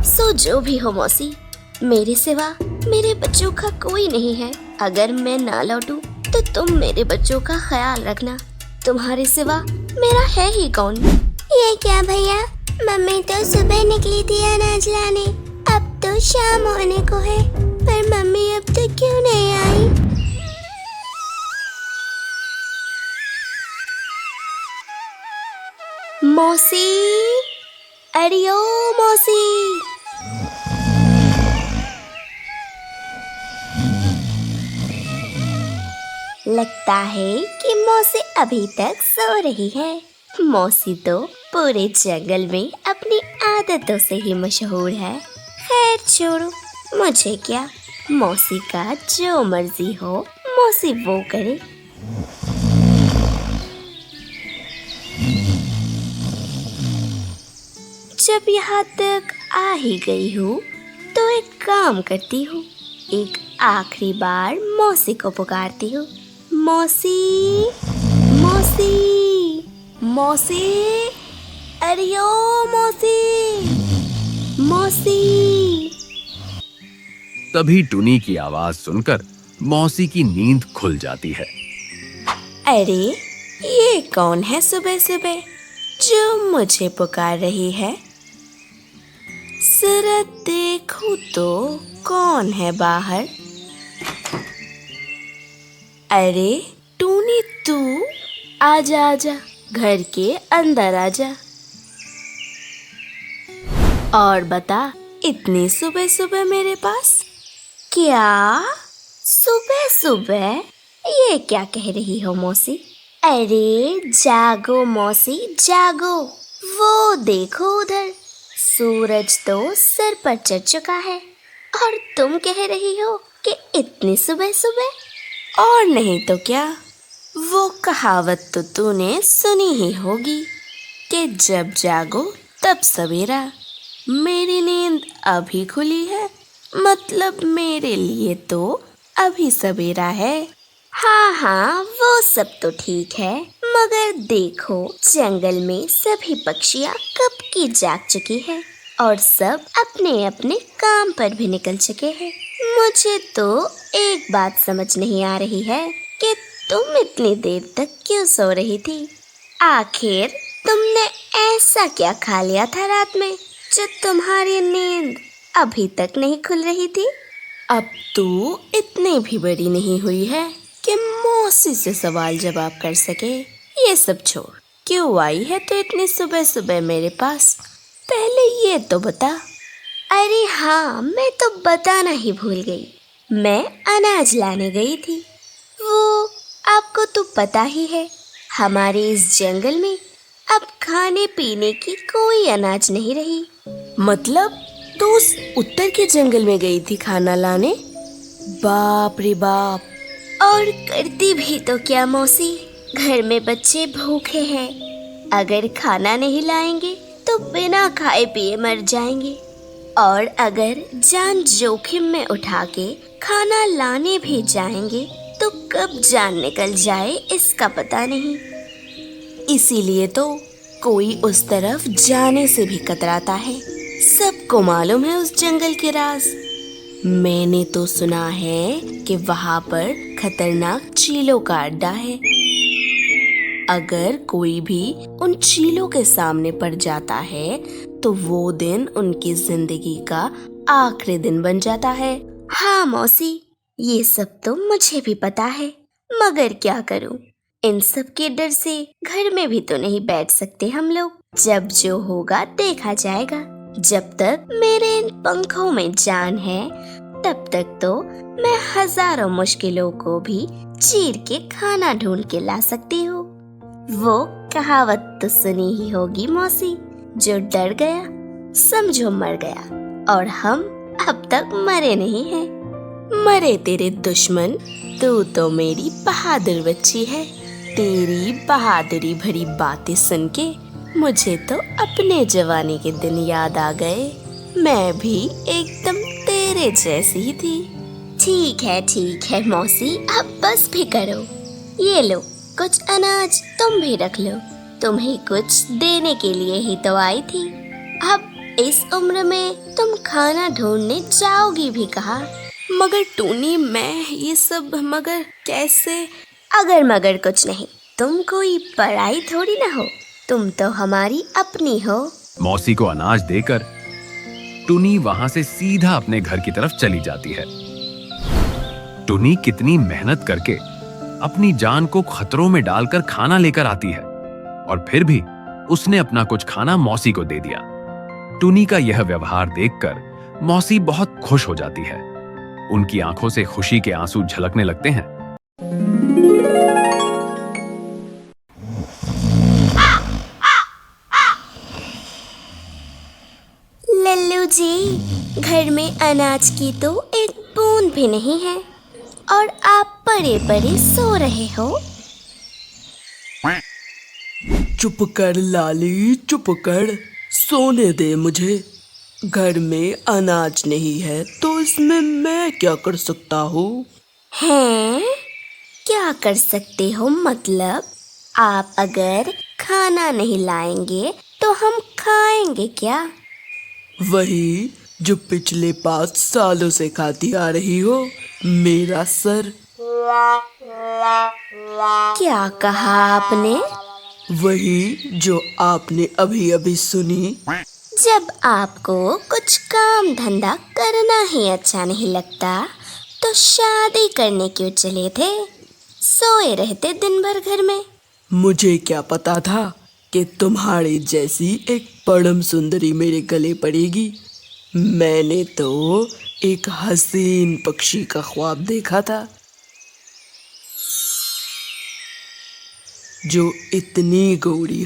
सो जो भी हो मौसी, मेरे सिवा मेरे बच्चों का कोई नहीं है। अगर मैं ना लौटूं तो तुम मेरे बच्चों का ख्याल रखना। तुम्हारे सिवा मेरा है ही कौन। ये क्या भैया, मम्मी तो सुबह निकली थी अनाज लाने, अब तो शाम होने को है, पर मम्मी अब तक क्यों नहीं आई? मौसी, अरे ओ मौसी। लगता है कि मौसी अभी तक सो रही है। मौसी तो पूरे जंगल में अपनी आदतों से ही मशहूर है। खैर छोड़ो, मुझे क्या, मौसी का जो मर्जी हो मौसी वो करे। जब यहाँ तक आ ही गई हूँ तो एक काम करती हूँ, एक आखिरी बार मौसी को पुकारती हूँ। मौसी, मौसी, मौसी, अरे ओ मौसी, मौसी। तभी टुनी की आवाज सुनकर मौसी की नींद खुल जाती है। अरे ये कौन है सुबह सुबह जो मुझे पुकार रही है? जरा देखूं तो कौन है बाहर। अरे टूनी, तू आजा आजा, घर के अंदर आजा। और बता, इतनी सुबह सुबह मेरे पास? क्या सुबह सुबह ये क्या कह रही हो मौसी? अरे जागो मौसी जागो, वो देखो उधर, सूरज तो सिर पर चढ़ चुका है और तुम कह रही हो कि इतनी सुबह सुबह। और नहीं तो क्या, वो कहावत तो तूने सुनी ही होगी कि जब जागो तब सवेरा। मेरी नींद अभी खुली है, मतलब मेरे लिए तो अभी सवेरा है। हाँ हाँ, वो सब तो ठीक है, मगर देखो जंगल में सभी पक्षियाँ कब की जाग चुकी है और सब अपने अपने काम पर भी निकल चुके हैं। मुझे तो एक बात समझ नहीं आ रही है कि तुम इतनी देर तक क्यों सो रही थी। आखिर तुमने ऐसा क्या खा लिया था रात में जो तुम्हारी नींद अभी तक नहीं खुल रही थी? अब तू इतनी भी बड़ी नहीं हुई है कि मौसी से सवाल जवाब कर सके। ये सब छोड़, क्यों आई है तो इतनी सुबह सुबह मेरे पास, पहले ये तो बता। अरे हाँ, मैं तो बताना ही भूल गई, मैं अनाज लाने गई थी। वो आपको तो पता ही है, हमारे इस जंगल में अब खाने पीने की कोई अनाज नहीं रही। मतलब तो उस उत्तर के जंगल में गई थी खाना लाने? बाप रे बाप। और करती भी तो क्या मौसी, घर में बच्चे भूखे हैं, अगर खाना नहीं लाएंगे तो बिना खाए पिए मर जाएंगे, और अगर जान जोखिम में उठा के खाना लाने भी जाएंगे तो कब जान निकल जाए इसका पता नहीं। इसीलिए तो कोई उस तरफ जाने से भी कतराता है। सबको मालूम है उस जंगल के राज। मैंने तो सुना है कि वहाँ पर खतरनाक चीलों का अड्डा है। अगर कोई भी उन चीलों के सामने पड़ जाता है तो वो दिन उनकी जिंदगी का आखिरी दिन बन जाता है। हाँ मौसी, ये सब तो मुझे भी पता है, मगर क्या करूं, इन सब के डर से घर में भी तो नहीं बैठ सकते हम लोग। जब जो होगा देखा जाएगा। जब तक मेरे इन पंखों में जान है तब तक तो मैं हजारों मुश्किलों को भी चीर के खाना ढूंढ के ला सकती हूँ। वो कहावत तो सुनी ही होगी मौसी, जो डर गया समझो मर गया, और हम अब तक मरे नहीं हैं। मरे तेरे दुश्मन, तू तो मेरी बहादुर बच्ची है। तेरी बहादुरी भरी बातें सुन के मुझे तो अपने जवानी के दिन याद आ गए। मैं भी एकदम तेरे जैसी ही थी। ठीक है मौसी, अब बस भी करो। ये लो कुछ अनाज, तुम भी रख लो, तुम्हें कुछ देने के लिए ही तो आई थी। अब इस उम्र में तुम खाना ढूंढने जाओगी भी कहाँ? मगर टूनी, मैं ये सब मगर कैसे? अगर मगर कुछ नहीं, तुम कोई पराई थोड़ी ना हो, तुम तो हमारी अपनी हो। मौसी को अनाज देकर टुनी वहां से सीधा अपने घर की तरफ चली जाती है। टुनी कितनी मेहनत करके अपनी जान को खतरों में डालकर खाना लेकर आती है, और फिर भी उसने अपना कुछ खाना मौसी को दे दिया। टुनी का यह व्यवहार देखकर मौसी बहुत खुश हो जाती है। उनकी आंखों से खुशी के आंसू झलकने लगते हैं। लल्लू जी, घर में अनाज की तो एक बूंद भी नहीं है और आप पड़े पड़े सो रहे हो। चुप कर लाली, चुप कर, सोने दे मुझे। घर में अनाज नहीं है तो इसमें मैं क्या कर सकता हूँ? हैं? क्या कर सकते हो मतलब? आप अगर खाना नहीं लाएंगे तो हम खाएंगे क्या? वही जो पिछले 5 सालों से खाती आ रही हो, मेरा सर। क्या कहा आपने? वही जो आपने अभी अभी सुनी। जब आपको कुछ काम धंधा करना ही अच्छा नहीं लगता तो शादी करने क्यों चले थे? सोए रहते दिन भर घर में। मुझे क्या पता था कि तुम्हारी जैसी एक परम सुंदरी मेरे गले पड़ेगी। मैंने तो एक हसीन पक्षी का ख्वाब देखा था, जो इतनी गोरी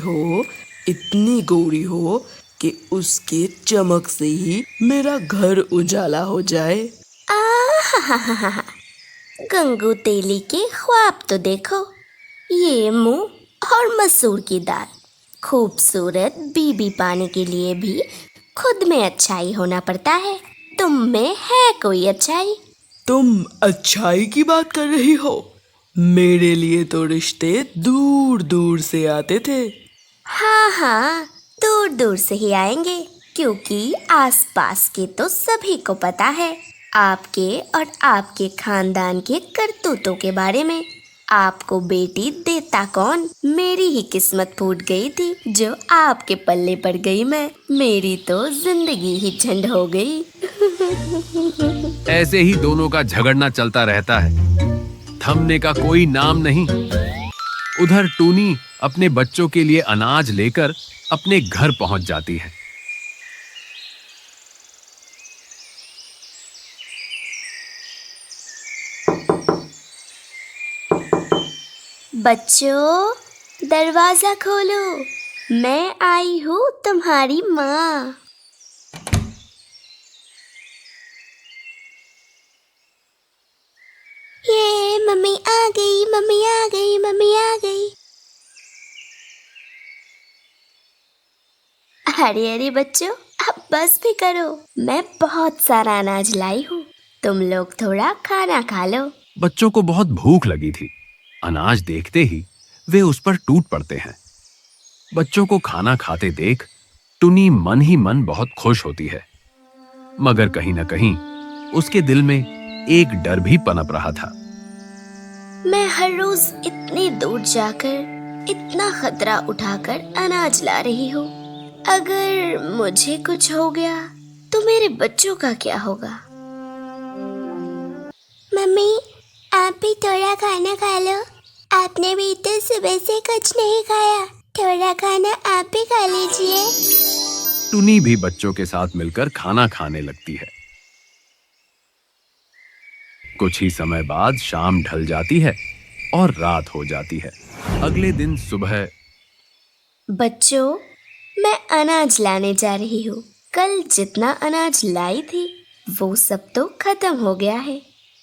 हो कि उसके चमक से ही मेरा घर उजाला हो जाए। आहा, गंगू तेली के ख्वाब तो देखो। ये मुंह और मसूर की दाल। खूबसूरत बीबी पाने के लिए भी खुद में अच्छाई होना पड़ता है। तुम में है कोई अच्छाई? तुम अच्छाई की बात कर रही हो? मेरे लिए तो रिश्ते दूर दूर से आते थे। हाँ, दूर दूर से ही आएंगे, क्योंकि आसपास के तो सभी को पता है आपके और आपके खानदान के करतूतों के बारे में। आपको बेटी देता कौन? मेरी ही किस्मत फूट गई थी जो आपके पल्ले पड़ गई। मेरी तो जिंदगी ही झंड हो गई। ऐसे ही दोनों का झगड़ना चलता रहता है, थमने का कोई नाम नहीं। उधर टूनी अपने बच्चों के लिए अनाज लेकर अपने घर पहुंच जाती है। बच्चों, दरवाजा खोलो, मैं आई हूँ तुम्हारी माँ। ये मम्मी आ गई, मम्मी आ गई, मम्मी आ गई। अरे अरे बच्चों, अब बस भी करो, मैं बहुत सारा अनाज लाई हूँ, तुम लोग थोड़ा खाना खा लो। बच्चों को बहुत भूख लगी थी। अनाज देखते ही वे उस पर टूट पड़ते हैं। बच्चों को खाना खाते देख टुनी मन ही मन बहुत खुश होती है, मगर कहीं न कहीं उसके दिल में एक डर भी पनप रहा था। मैं हर रोज इतनी दूर जाकर इतना खतरा उठाकर अनाज ला रही हूँ। अगर मुझे कुछ हो गया तो मेरे बच्चों का क्या होगा? मम्मी, आप भी थोड़ा खाना खा लो। आपने भी तो सुबह से कुछ नहीं खाया, थोड़ा खाना आप भी खा लीजिए। टुनी भी बच्चों के साथ मिलकर खाना खाने लगती है। कुछ ही समय बाद शाम ढल जाती है और रात हो जाती है। अगले दिन सुबह। बच्चों, मैं अनाज लाने जा रही हूँ। कल जितना अनाज लाई थी वो सब तो खत्म हो गया है।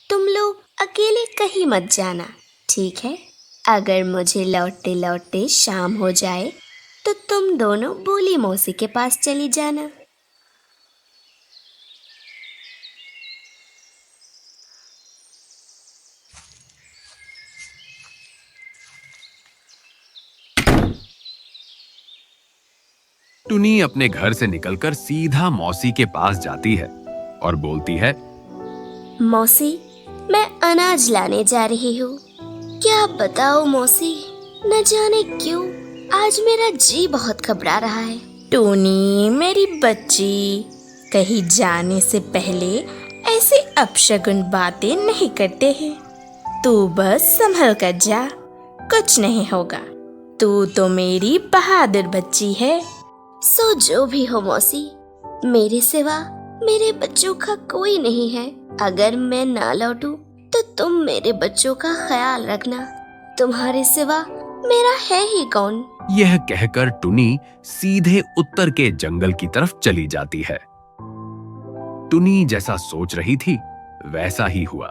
तुम लोग अकेले कहीं मत जाना, ठीक है? अगर मुझे लौटते लौटते शाम हो जाए तो तुम दोनों बोली मौसी के पास चली जाना। टुनी अपने घर से निकलकर सीधा मौसी के पास जाती है और बोलती है, मौसी, मैं अनाज लाने जा रही हूँ। क्या बताओ मौसी, न जाने क्यों आज मेरा जी बहुत घबरा रहा है। टूनी मेरी बच्ची, कहीं जाने से पहले ऐसे अपशगुन बातें नहीं करते हैं। तू बस संभल कर जा, कुछ नहीं होगा। तू तो मेरी बहादुर बच्ची है। सो जो भी हो मौसी, मेरे सिवा मेरे बच्चों का कोई नहीं है। अगर मैं ना लौटूं तो तुम मेरे बच्चों का ख्याल रखना। तुम्हारे सिवा मेरा है ही कौन। यह कहकर टुनी सीधे उत्तर के जंगल की तरफ चली जाती है। टुनी जैसा सोच रही थी वैसा ही हुआ।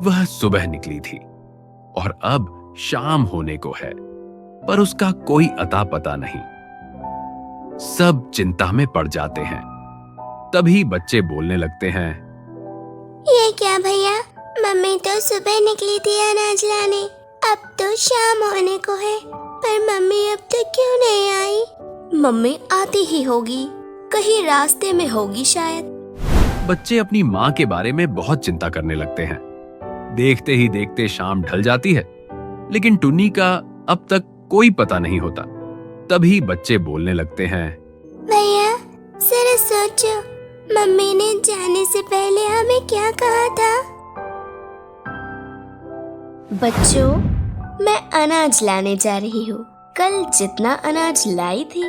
वह सुबह निकली थी और अब शाम होने को है, पर उसका कोई अता पता नहीं। सब चिंता में पड़ जाते हैं। तभी बच्चे बोलने लगते हैं, ये क्या भैया, मम्मी तो सुबह निकली थी अनाज लाने, अब तो शाम होने को है, पर मम्मी अब तक क्यों नहीं आई? मम्मी आती ही होगी, कहीं रास्ते में होगी शायद। बच्चे अपनी माँ के बारे में बहुत चिंता करने लगते हैं। देखते ही देखते शाम ढल जाती है, लेकिन टुनी का अब तक कोई पता नहीं होता। तभी बच्चे बोलने लगते हैं, भैया जरा सोचो, मम्मी ने जाने से पहले हमें क्या कहा था? बच्चों, मैं अनाज लाने जा रही हूँ। कल जितना अनाज लाई थी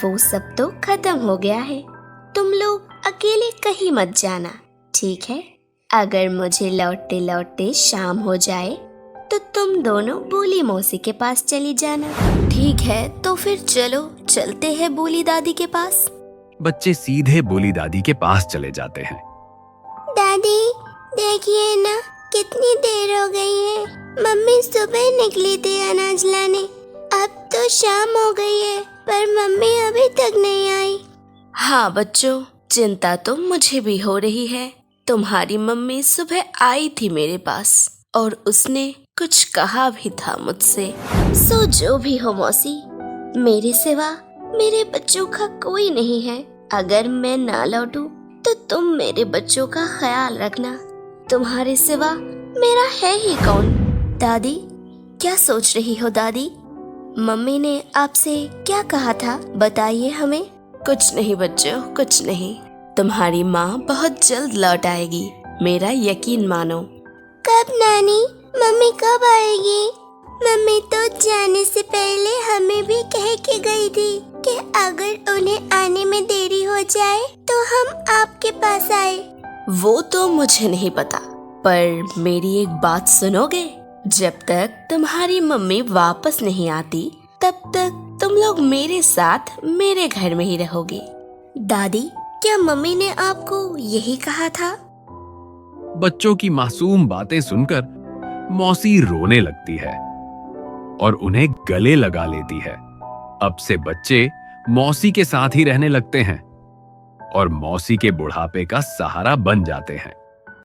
वो सब तो खत्म हो गया है। तुम लोग अकेले कहीं मत जाना, ठीक है? अगर मुझे लौटते लौटते शाम हो जाए तो तुम दोनों बोली मौसी के पास चली जाना। ठीक है, तो फिर चलो चलते हैं बोली दादी के पास। बच्चे सीधे बोली दादी के पास चले जाते हैं। दादी देखिए ना, कितनी देर हो गई है। मम्मी सुबह निकली थी अनाज लाने, अब तो शाम हो गई है, पर मम्मी अभी तक नहीं आई। हाँ बच्चों, चिंता तो मुझे भी हो रही है। तुम्हारी मम्मी सुबह आई थी मेरे पास और उसने कुछ कहा भी था मुझसे। सो जो भी हो मौसी, मेरे सिवा मेरे बच्चों का कोई नहीं है। अगर मैं ना लौटूं तो तुम मेरे बच्चों का ख्याल रखना। तुम्हारे सिवा मेरा है ही कौन। दादी, क्या सोच रही हो दादी? मम्मी ने आपसे क्या कहा था, बताइए हमें। कुछ नहीं बच्चों, कुछ नहीं। तुम्हारी माँ बहुत जल्द लौट आएगी, मेरा यकीन मानो। कब नानी? मम्मी कब आएगी? मम्मी तो जाने से पहले हमें भी कह के गई थी कि अगर उन्हें आने में देरी हो जाए तो हम आपके पास आए। वो तो मुझे नहीं पता, पर मेरी एक बात सुनोगे? जब तक तुम्हारी मम्मी वापस नहीं आती तब तक तुम लोग मेरे साथ मेरे घर में ही रहोगे। दादी, क्या मम्मी ने आपको यही कहा था? बच्चों की मासूम बातें सुनकर मौसी रोने लगती है और उन्हें गले लगा लेती है। अब से बच्चे मौसी के साथ ही रहने लगते हैं और मौसी के बुढ़ापे का सहारा बन जाते हैं।